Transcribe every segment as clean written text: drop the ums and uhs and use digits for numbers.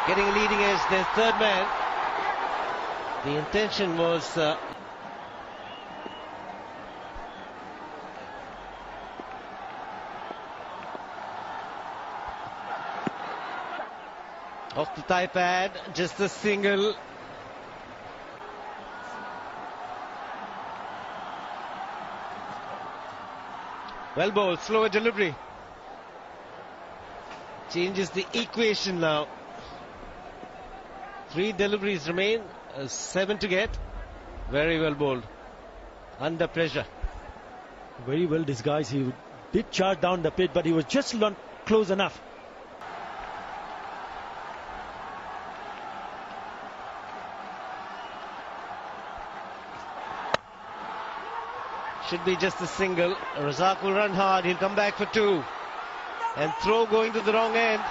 getting a leading edge, their third man. The intention was off the thigh pad, just a single. Well bowled, slower delivery. Changes the equation now. 3 deliveries remain, 7 to get. Very well bowled. Under pressure. Very well disguised. He did charge down the pit, but he was just not close enough. Should be just a single. Razak will run hard. He'll come back for 2. And throw going to the wrong end.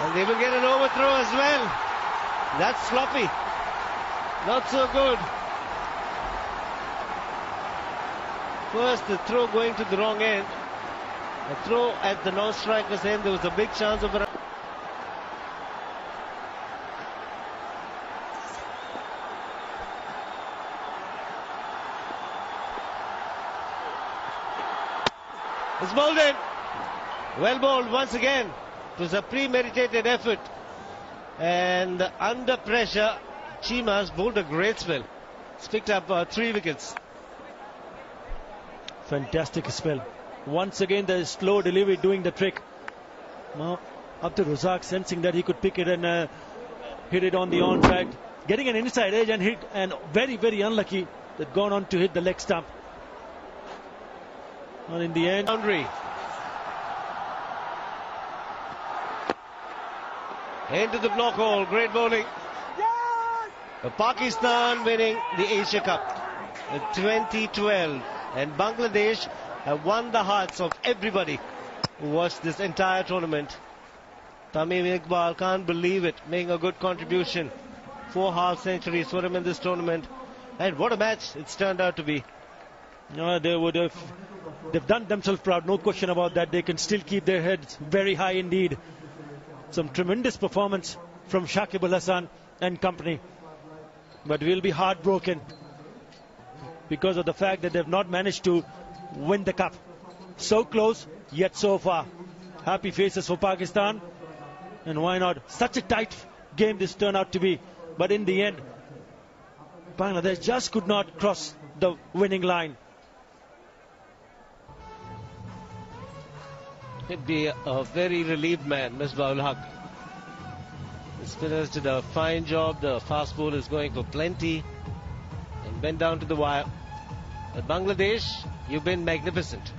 And they will get an overthrow as well. That's sloppy. Not so good. First, the throw going to the wrong end. A throw at the non-striker's end. There was a big chance of a... It's bowled in. Well bowled once again. It was a premeditated effort. And under pressure, Cheemas bowled a great spell. It's picked up 3 wickets. Fantastic spell. Once again, the slow delivery doing the trick. Now, up to Razak, sensing that he could pick it and hit it on the onside. Getting an inside edge and hit, and very, very unlucky that gone on to hit the leg stump. And in the end, boundary. Into the block hole, great bowling. Pakistan winning the Asia Cup 2012, and Bangladesh have won the hearts of everybody who watched this entire tournament. Tamim Iqbal can't believe it, making a good contribution. 4 half centuries for him in this tournament, and what a match it's turned out to be. They've done themselves proud, no question about that. They can still keep their heads very high indeed. Some tremendous performance from Shakib Al Hasan and company. But we'll be heartbroken because of the fact that they've not managed to win the cup. So close, yet so far. Happy faces for Pakistan. And why not? Such a tight game this turned out to be. But in the end, Bangladesh just could not cross the winning line. He'd be a very relieved man, Misbah-ul Haq. The spinners did a fine job. The fast ball is going for plenty and went down to the wire. But Bangladesh, you've been magnificent.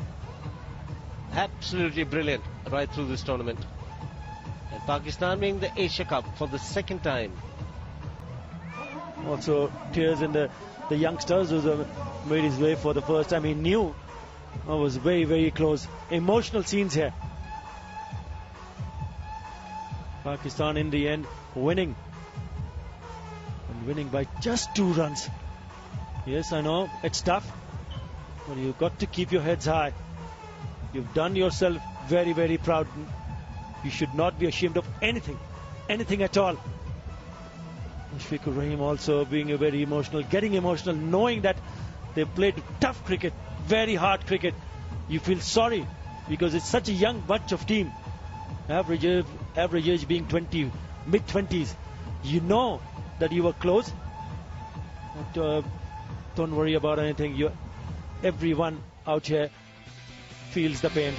Absolutely brilliant right through this tournament. And Pakistan winning the Asia Cup for the 2nd time. Also tears in the youngsters who made his way for the first time. He knew it was very, very close. Emotional scenes here. Pakistan in the end winning. And winning by just 2 runs. Yes, I know, it's tough. But you've got to keep your heads high. You've done yourself very, very proud. You should not be ashamed of anything. Anything at all. Mushfiqur Rahim also being very emotional, getting emotional, knowing that they played tough cricket, very hard cricket. You feel sorry because it's such a young bunch of team. Average age being 20, mid-20s. You know that you were close. But don't worry about anything. Everyone out here feels the pain.